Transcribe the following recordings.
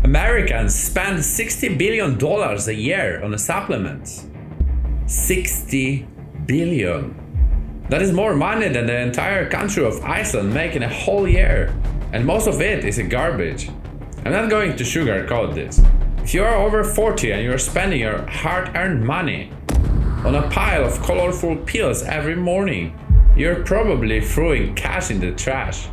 Americans spend $60 billion a year on supplements. 60 billion. That is more money than the entire country of Iceland make in a whole year. And most of it is garbage. I'm not going to sugarcoat this. If you are over 40 and you're spending your hard-earned money on a pile of colorful pills every morning, you're probably throwing cash in the trash.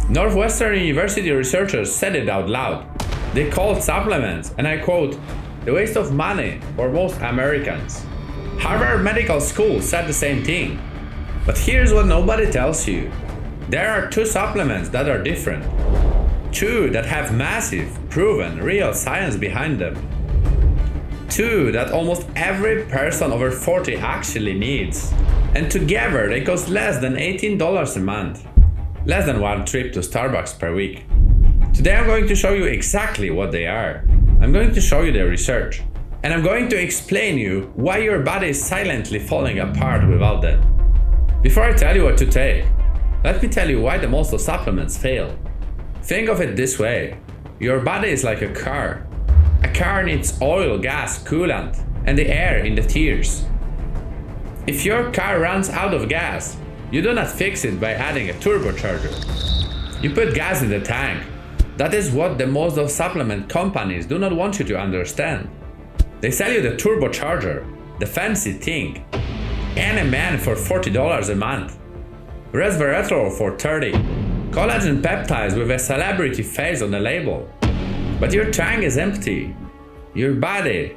Northwestern University researchers said it out loud. They called supplements, and I quote, "the waste of money for most Americans." Harvard Medical School said the same thing. But here's what nobody tells you. There are two supplements that are different. Two that have massive, proven, real science behind them. Two that almost every person over 40 actually needs. And together they cost less than $18 a month. Less than one trip to Starbucks per week. Today I'm going to show you exactly what they are. I'm going to show you the research. And I'm going to explain you why your body is silently falling apart without them. Before I tell you what to take, let me tell you why the most of supplements fail. Think of it this way. Your body is like a car. A car needs oil, gas, coolant, and the air in the tires. If your car runs out of gas, you do not fix it by adding a turbocharger. You put gas in the tank. That is what the most of supplement companies do not want you to understand. They sell you the turbocharger, the fancy thing, NMN for $40 a month, resveratrol for $30, collagen peptides with a celebrity face on the label. But your tank is empty. Your body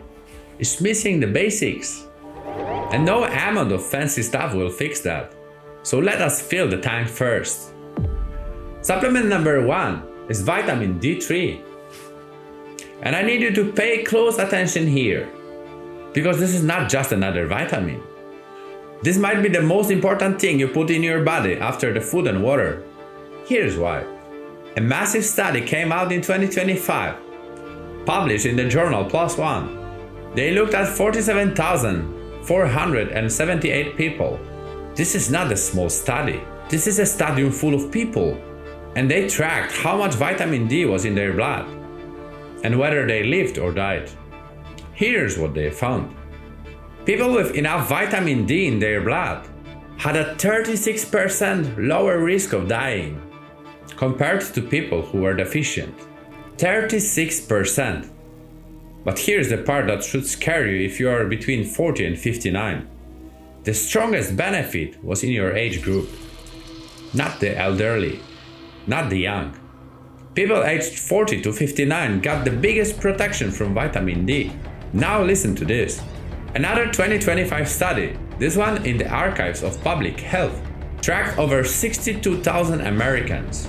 is missing the basics. And no amount of fancy stuff will fix that. So let us fill the tank first. Supplement number 1 is vitamin D3. And I need you to pay close attention here, because this is not just another vitamin. This might be the most important thing you put in your body after the food and water. Here's why. A massive study came out in 2025, published in the journal PLOS ONE. They looked at 47,478 people. This is not a small study. This is a stadium full of people. And they tracked how much vitamin D was in their blood and whether they lived or died. Here's what they found. People with enough vitamin D in their blood had a 36% lower risk of dying compared to people who were deficient. 36%. But here's the part that should scare you if you are between 40 and 59. The strongest benefit was in your age group, not the elderly, not the young. People aged 40 to 59 got the biggest protection from vitamin D. Now listen to this. Another 2025 study, this one in the archives of public health, tracked over 62,000 Americans.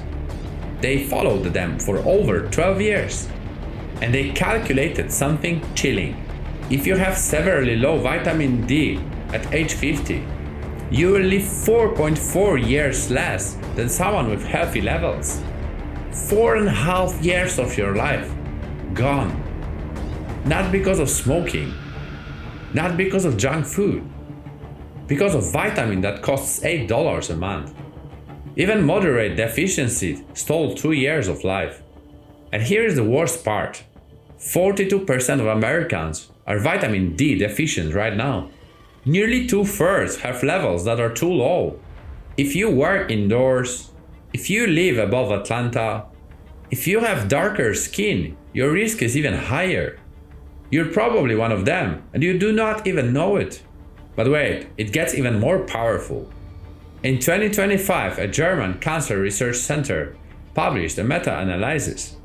They followed them for over 12 years. And they calculated something chilling. If you have severely low vitamin D at age 50, you will live 4.4 years less than someone with healthy levels. 4.5 years of your life gone. Not because of smoking, not because of junk food, because of vitamin that costs $8 a month. Even moderate deficiency stole 2 years of life. And here is the worst part. 42% of Americans are vitamin D deficient right now. Nearly 2/3 have levels that are too low. If you work indoors, if you live above Atlanta, if you have darker skin, your risk is even higher. You're probably one of them and you do not even know it. But wait, it gets even more powerful. In 2025, a German cancer research center published a meta-analysis.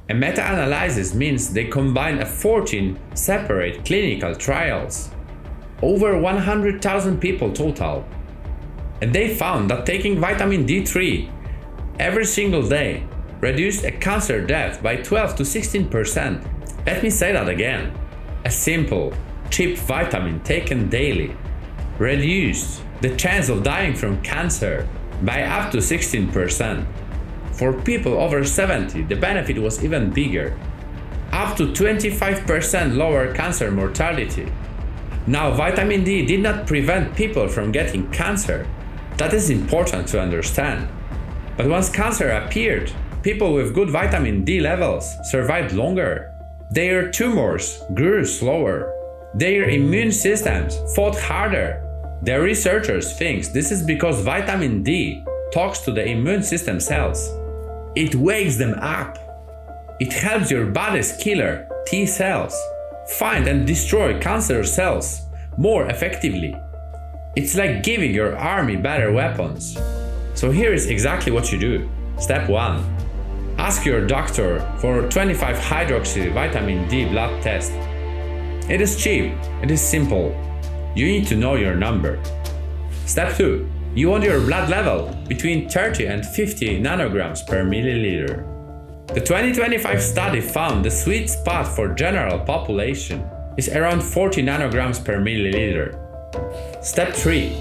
A meta-analysis means they combine 14 separate clinical trials, over 100,000 people total. And they found that taking vitamin D3 every single day reduced a cancer death by 12 to 16%. Let me say that again. A simple, cheap vitamin taken daily reduced the chance of dying from cancer by up to 16%. For people over 70, the benefit was even bigger, up to 25% lower cancer mortality. Now, vitamin D did not prevent people from getting cancer. That is important to understand. But once cancer appeared, people with good vitamin D levels survived longer. Their tumors grew slower. Their immune systems fought harder. The researchers think this is because vitamin D talks to the immune system cells. It wakes them up. It helps your body's killer, T cells, find and destroy cancer cells more effectively. It's like giving your army better weapons. So here is exactly what you do. Step 1. Ask your doctor for 25-hydroxy vitamin D blood test. It is cheap, it is simple. You need to know your number. Step 2. You want your blood level between 30 and 50 nanograms per milliliter. The 2025 study found the sweet spot for general population is around 40 nanograms per milliliter. Step 3.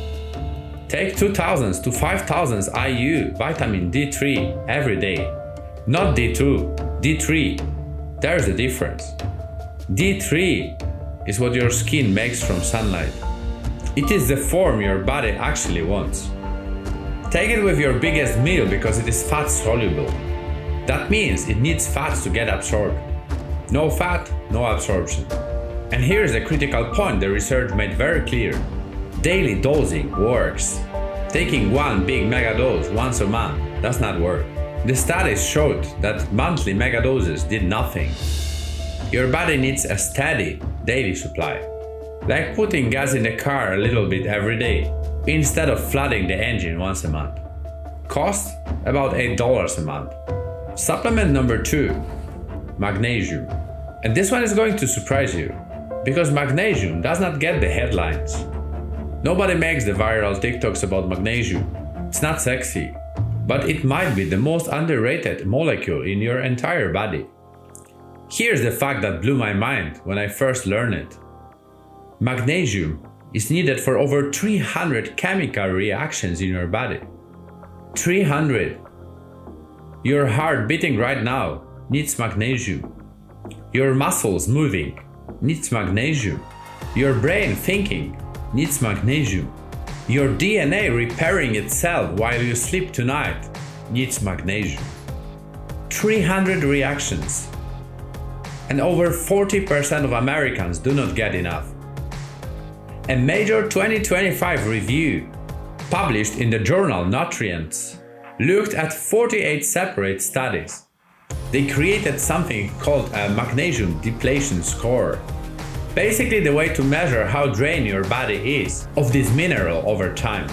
Take 2000 to 5000 IU vitamin D3 every day. Not D2, D3. There's a difference. D3 is what your skin makes from sunlight. It is the form your body actually wants. Take it with your biggest meal because it is fat soluble. That means it needs fats to get absorbed. No fat, no absorption. And here is the critical point the research made very clear. Daily dosing works. Taking one big mega dose once a month does not work. The studies showed that monthly mega doses did nothing. Your body needs a steady daily supply. Like putting gas in the car a little bit every day, instead of flooding the engine once a month. Cost about $8 a month. Supplement number 2, magnesium. And this one is going to surprise you, because magnesium does not get the headlines. Nobody makes the viral TikToks about magnesium. It's not sexy, but it might be the most underrated molecule in your entire body. Here's the fact that blew my mind when I first learned it. Magnesium is needed for over 300 chemical reactions in your body. 300. Your heart beating right now needs magnesium. Your muscles moving needs magnesium. Your brain thinking needs magnesium. Your DNA repairing itself while you sleep tonight needs magnesium. 300 reactions. And over 40% of Americans do not get enough. A major 2025 review, published in the journal Nutrients, looked at 48 separate studies. They created something called a magnesium depletion score. Basically the way to measure how drained your body is of this mineral over time.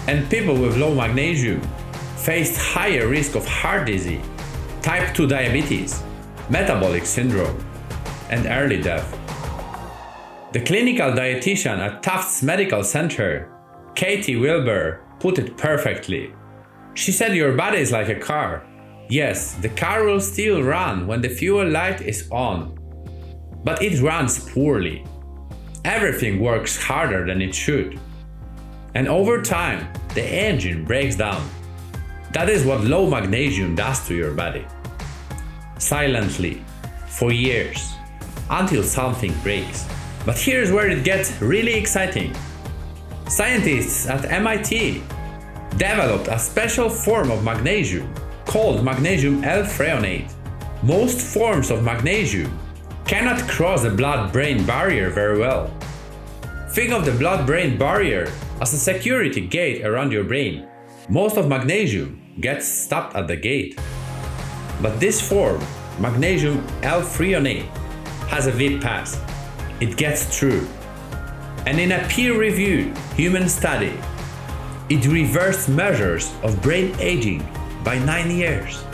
And people with low magnesium faced higher risk of heart disease, type 2 diabetes, metabolic syndrome, and early death. The clinical dietitian at Tufts Medical Center, Katie Wilbur, put it perfectly. She said your body is like a car. Yes, the car will still run when the fuel light is on, but it runs poorly. Everything works harder than it should. And over time, the engine breaks down. That is what low magnesium does to your body. Silently, for years, until something breaks. But here's where it gets really exciting. Scientists at MIT developed a special form of magnesium called magnesium L-threonate. Most forms of magnesium cannot cross the blood-brain barrier very well. Think of the blood-brain barrier as a security gate around your brain. Most of magnesium gets stopped at the gate. But this form, magnesium L-threonate, has a VIP pass. It gets through. And in a peer-reviewed human study, it reversed measures of brain aging by 9 years.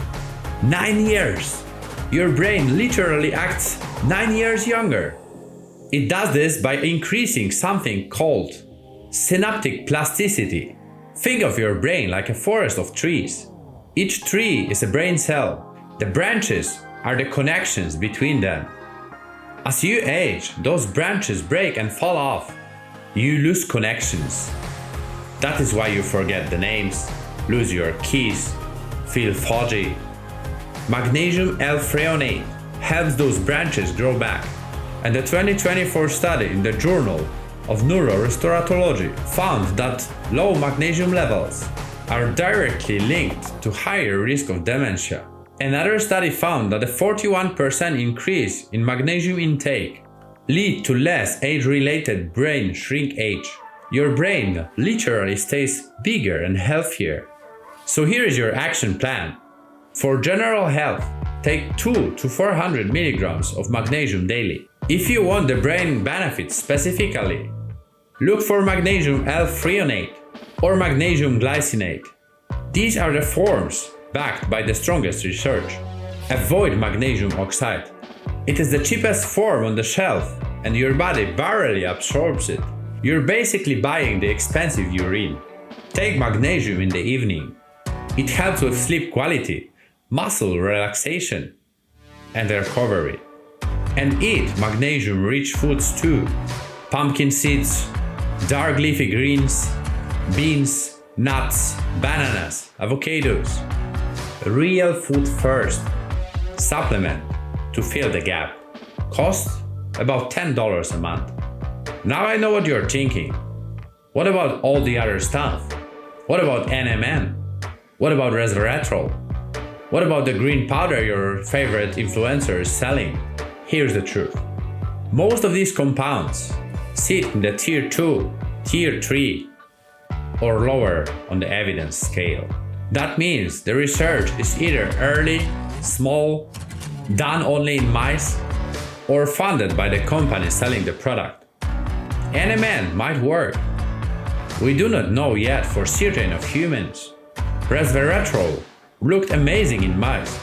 9 years! Your brain literally acts 9 years younger. It does this by increasing something called synaptic plasticity. Think of your brain like a forest of trees. Each tree is a brain cell. The branches are the connections between them. As you age, those branches break and fall off. You lose connections. That is why you forget the names, lose your keys, feel foggy. Magnesium L-threonate helps those branches grow back. And the 2024 study in the Journal of Neurorestoratology found that low magnesium levels are directly linked to higher risk of dementia, Another study found that a 41% increase in magnesium intake lead to less age-related brain shrinkage. Your brain literally stays bigger and healthier. So here is your action plan. For general health, take 200 to 400 milligrams of magnesium daily. If you want the brain benefits specifically, look for magnesium L-threonate or magnesium glycinate. These are the forms backed by the strongest research. Avoid magnesium oxide. It is the cheapest form on the shelf and your body barely absorbs it. You're basically buying the expensive urine. Take magnesium in the evening. It helps with sleep quality, muscle relaxation, and recovery. And eat magnesium-rich foods too. Pumpkin seeds, dark leafy greens, beans, nuts, bananas, avocados. Real food first. Supplement to fill the gap. Cost about $10 a month. Now I know what you're thinking. What about all the other stuff? What about NMN? What about resveratrol? What about the green powder your favorite influencer is selling? Here's the truth. Most of these compounds sit in the tier 2, tier 3, or lower on the evidence scale. That means the research is either early, small, done only in mice, or funded by the company selling the product. NMN might work. We do not know yet for certain of humans. Resveratrol looked amazing in mice.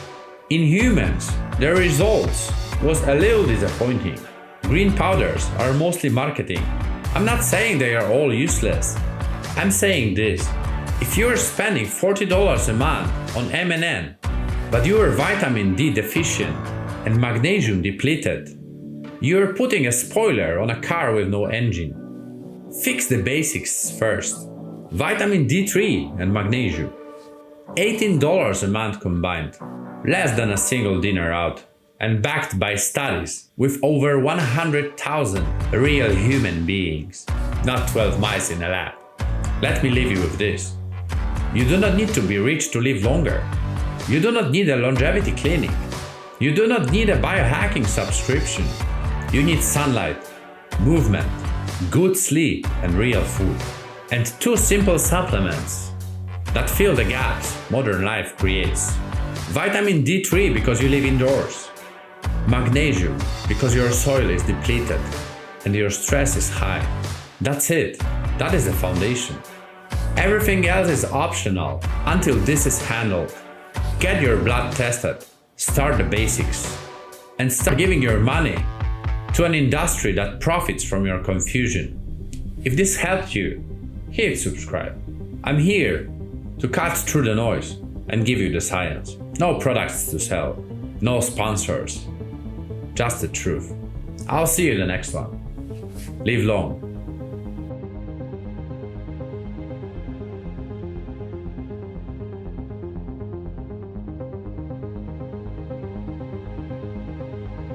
In humans, the results was a little disappointing. Green powders are mostly marketing. I'm not saying they are all useless. I'm saying this. If you're spending $40 a month on MNN, but you are vitamin D deficient and magnesium depleted, you're putting a spoiler on a car with no engine. Fix the basics first. Vitamin D3 and magnesium. $18 a month combined. Less than a single dinner out. And backed by studies with over 100,000 real human beings. Not 12 mice in a lab. Let me leave you with this. You do not need to be rich to live longer. You do not need a longevity clinic. You do not need a biohacking subscription. You need sunlight, movement, good sleep, and real food. And 2 simple supplements that fill the gaps modern life creates. Vitamin D3 because you live indoors. Magnesium because your soil is depleted and your stress is high. That's it. That is the foundation. Everything else is optional until this is handled. Get your blood tested. Start the basics. And start giving your money to an industry that profits from your confusion. If this helped you, hit subscribe. I'm here to cut through the noise and give you the science. No products to sell, no sponsors, just the truth. I'll see you in the next one. Live long.